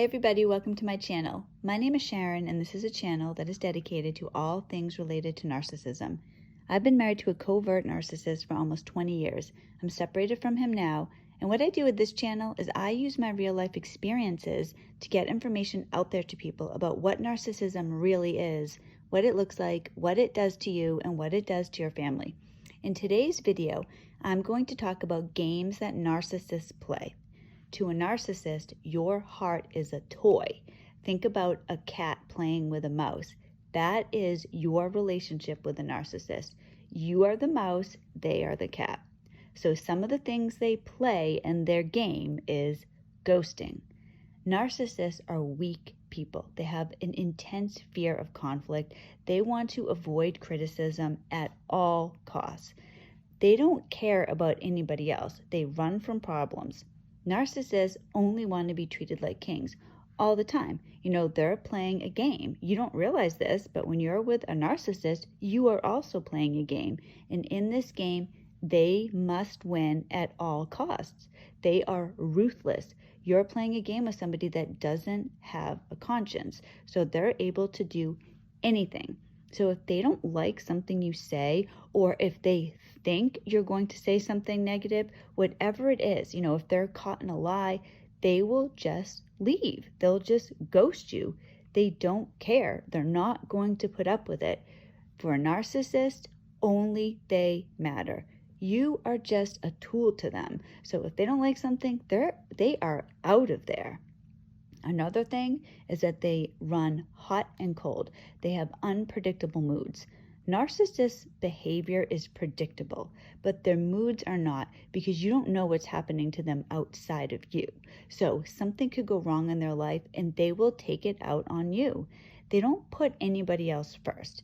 everybody, welcome to my channel. My name is Sharon and this is a channel that is dedicated to all things related to narcissism. I've been married to a covert narcissist for almost 20 years. I'm separated from him now, and what I do with this channel is I use my real life experiences to get information out there to people about what narcissism really is, what it looks like, what it does to you, and what it does to your family. In today's video, I'm going to talk about games that narcissists play. To a narcissist, your heart is a toy. Think about a cat playing with a mouse. That is your relationship with a narcissist. You are the mouse, they are the cat. So some of the things they play in their game is ghosting. Narcissists are weak people. They have an intense fear of conflict. They want to avoid criticism at all costs. They don't care about anybody else. They run from problems. Narcissists only want to be treated like kings all the time. They're playing a game. You don't realize this, but when you're with a narcissist, you are also playing a game. And in this game, they must win at all costs. They are ruthless. You're playing a game with somebody that doesn't have a conscience. So they're able to do anything. So if they don't like something you say, or if they think you're going to say something negative, whatever it is, if they're caught in a lie, they will just leave. They'll just ghost you. They don't care. They're not going to put up with it. For a narcissist, only they matter. You are just a tool to them. So if they don't like something, they are out of there. Another thing is that they run hot and cold. They have unpredictable moods. Narcissists' behavior is predictable, but their moods are not, because you don't know what's happening to them outside of you. So something could go wrong in their life and they will take it out on you. They don't put anybody else first.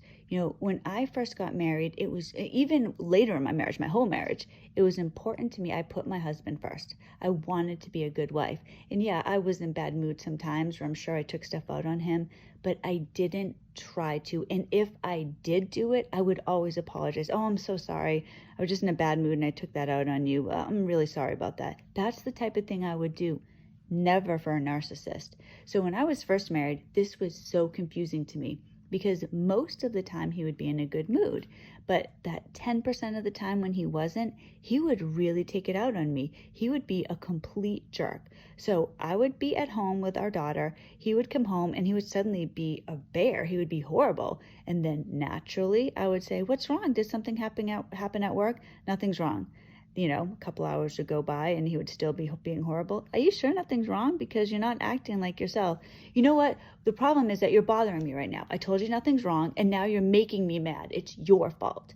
When I first got married, it was even later in my marriage, my whole marriage, it was important to me. I put my husband first. I wanted to be a good wife. And yeah, I was in bad mood sometimes, where I'm sure I took stuff out on him, but I didn't try to. And if I did do it, I would always apologize. Oh, I'm so sorry. I was just in a bad mood and I took that out on you. I'm really sorry about that. That's the type of thing I would do. Never for a narcissist. So when I was first married, this was so confusing to me, because most of the time he would be in a good mood, but that 10% of the time when he wasn't, he would really take it out on me. He would be a complete jerk. So I would be at home with our daughter. He would come home and he would suddenly be a bear. He would be horrible. And then naturally I would say, "What's wrong? Did something happen at work?" "Nothing's wrong." A couple hours would go by and he would still be being horrible. "Are you sure nothing's wrong? Because you're not acting like yourself." "You know what? The problem is that you're bothering me right now. I told you nothing's wrong and now you're making me mad. It's your fault."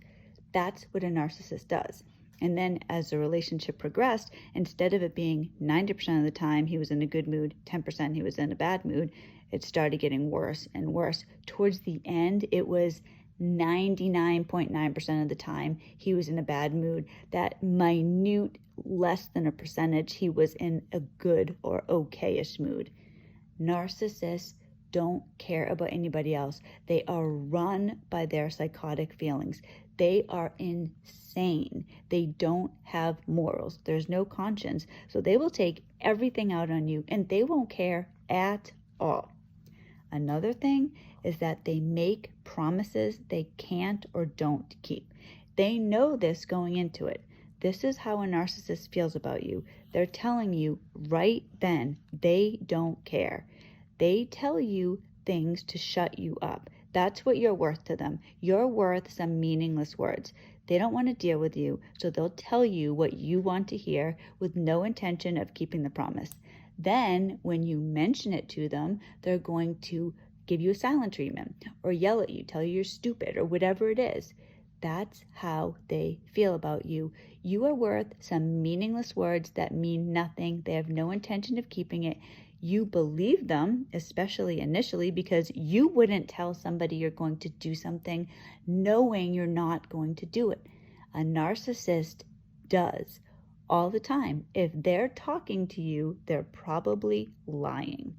That's what a narcissist does. And then as the relationship progressed, instead of it being 90% of the time he was in a good mood, 10% he was in a bad mood, it started getting worse and worse. Towards the end, it was 99.9% of the time he was in a bad mood. That minute, less than a percentage, he was in a good or okay-ish mood. Narcissists don't care about anybody else. They are run by their psychotic feelings. They are insane. They don't have morals. There's no conscience. So they will take everything out on you and they won't care at all. Another thing is that they make promises they can't or don't keep. They know this going into it. This is how a narcissist feels about you. They're telling you right then they don't care. They tell you things to shut you up. That's what you're worth to them. You're worth some meaningless words. They don't want to deal with you, so they'll tell you what you want to hear with no intention of keeping the promise. Then when you mention it to them, they're going to give you a silent treatment or yell at you, tell you you're stupid or whatever it is. That's how they feel about you. You are worth some meaningless words that mean nothing. They have no intention of keeping it. You believe them, especially initially, because you wouldn't tell somebody you're going to do something knowing you're not going to do it. A narcissist does all the time. If they're talking to you, they're probably lying.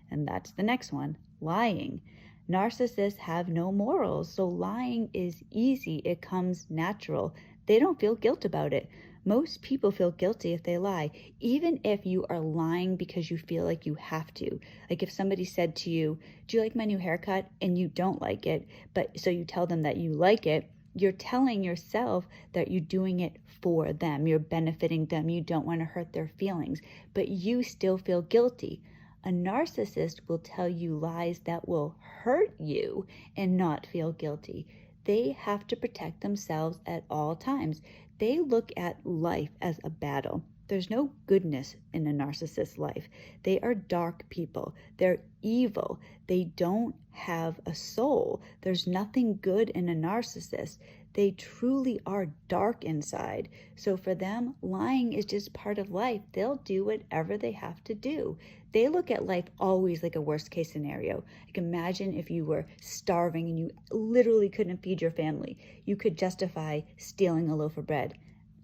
And that's the next one, lying. Narcissists have no morals, so lying is easy. It comes natural. They don't feel guilt about it. Most people feel guilty if they lie, even if you are lying because you feel like you have to. Like if somebody said to you, "Do you like my new haircut?" and you don't like it, but so you tell them that you like it, you're telling yourself that you're doing it for them. You're benefiting them. You don't want to hurt their feelings, but you still feel guilty. A narcissist will tell you lies that will hurt you and not feel guilty. They have to protect themselves at all times. They look at life as a battle. There's no goodness in a narcissist's life. They are dark people. They're evil. They don't have a soul. There's nothing good in a narcissist. They truly are dark inside. So for them, lying is just part of life. They'll do whatever they have to do. They look at life always like a worst case scenario. Like imagine if you were starving and you literally couldn't feed your family. You could justify stealing a loaf of bread.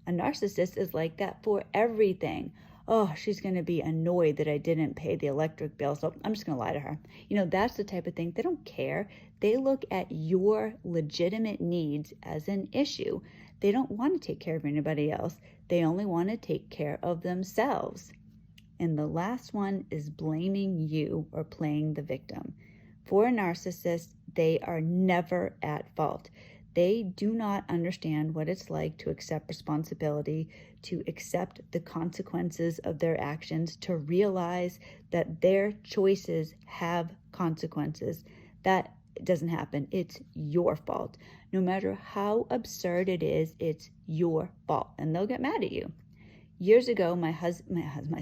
A narcissist is like that for everything. Oh, she's going to be annoyed that I didn't pay the electric bill, so I'm just going to lie to her. That's the type of thing. They don't care. They look at your legitimate needs as an issue. They don't want to take care of anybody else. They only want to take care of themselves. And the last one is blaming you or playing the victim. For a narcissist, they are never at fault. They do not understand what it's like to accept responsibility, to accept the consequences of their actions, to realize that their choices have consequences. That doesn't happen. It's your fault. No matter how absurd it is, it's your fault. And they'll get mad at you. Years ago, my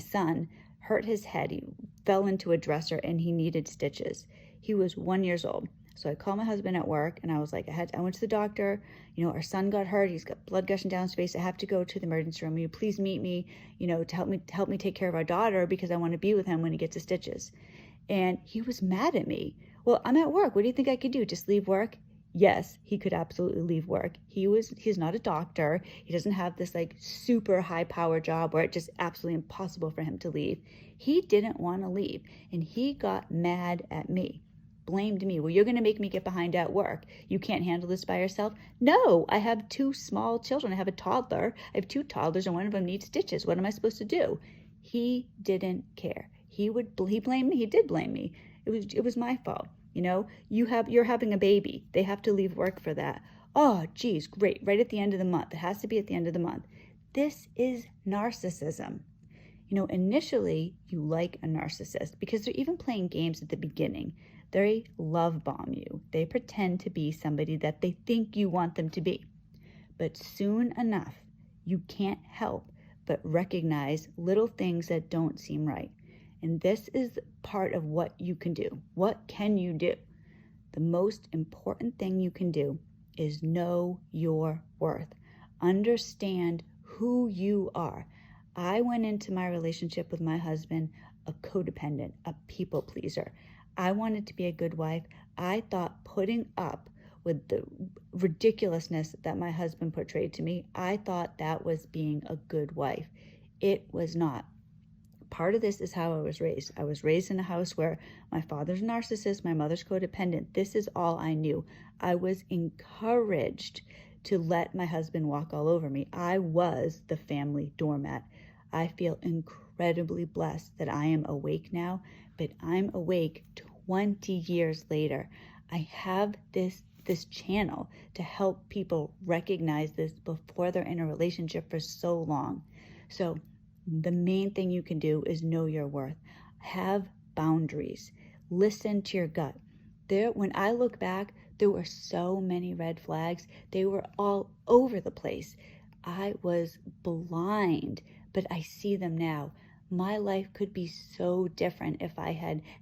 son hurt his head. He fell into a dresser and he needed stitches. He was 1 year old. So I called my husband at work and I was like, I went to the doctor. Our son got hurt. He's got blood gushing down his face. I have to go to the emergency room. Will you please meet me, to help me take care of our daughter because I want to be with him when he gets his stitches. And he was mad at me. Well, I'm at work. What do you think I could do? Just leave work? Yes, he could absolutely leave work. He's not a doctor. He doesn't have this like super high power job where it's just absolutely impossible for him to leave. He didn't want to leave and he got mad at me. Blamed me. Well, you're going to make me get behind at work. You can't handle this by yourself? No, I have 2 small children. I have a toddler. I have 2 toddlers and one of them needs stitches. What am I supposed to do? He didn't care. He blamed me. He did blame me. It was my fault. You're having a baby. They have to leave work for that. Oh, geez, great. Right at the end of the month. It has to be at the end of the month. This is narcissism. Initially you like a narcissist because they're even playing games at the beginning. They love bomb you. They pretend to be somebody that they think you want them to be. But soon enough, you can't help but recognize little things that don't seem right. And this is part of what you can do. What can you do? The most important thing you can do is know your worth. Understand who you are. I went into my relationship with my husband a codependent, a people pleaser. I wanted to be a good wife. I thought putting up with the ridiculousness that my husband portrayed to me, I thought that was being a good wife. It was not. Part of this is how I was raised. I was raised in a house where my father's a narcissist, my mother's codependent. This is all I knew. I was encouraged to let my husband walk all over me. I was the family doormat. I feel incredibly blessed that I am awake now, but I'm awake 20 years later. I have this channel to help people recognize this before they're in a relationship for so long. So the main thing you can do is know your worth. Have boundaries. Listen to your gut. When I look back, there were so many red flags. They were all over the place. I was blind, but I see them now. My life could be so different if I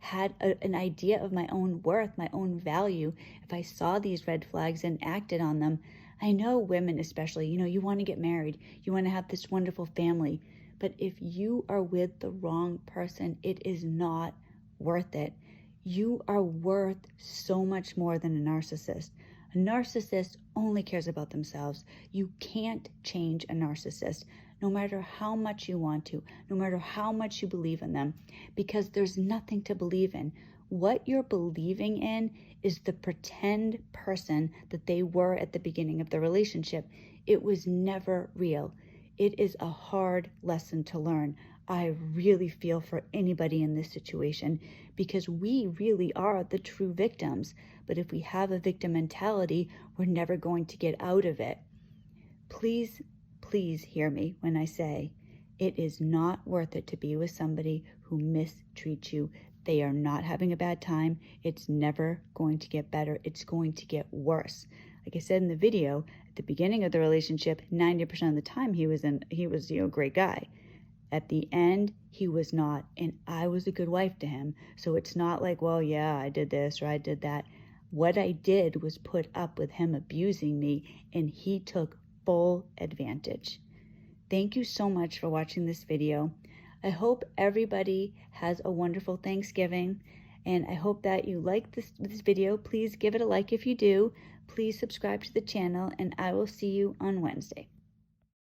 had an idea of my own worth, my own value, if I saw these red flags and acted on them. I know women especially, you want to get married, you want to have this wonderful family, but if you are with the wrong person, it is not worth it. You are worth so much more than a narcissist. A narcissist only cares about themselves. You can't change a narcissist, no matter how much you want to, no matter how much you believe in them, because there's nothing to believe in. What you're believing in is the pretend person that they were at the beginning of the relationship. It was never real. It is a hard lesson to learn. I really feel for anybody in this situation because we really are the true victims. But if we have a victim mentality, we're never going to get out of it. Please, please hear me when I say it is not worth it to be with somebody who mistreats you. They are not having a bad time. It's never going to get better. It's going to get worse. Like I said in the video, at the beginning of the relationship, 90% of the time he was a great guy. At the end, he was not, and I was a good wife to him. So it's not like, well, yeah, I did this or I did that. What I did was put up with him abusing me, and he took full advantage. Thank you so much for watching this video. I hope everybody has a wonderful Thanksgiving, and I hope that you like this video. Please give it a like if you do. Please subscribe to the channel, and I will see you on Wednesday.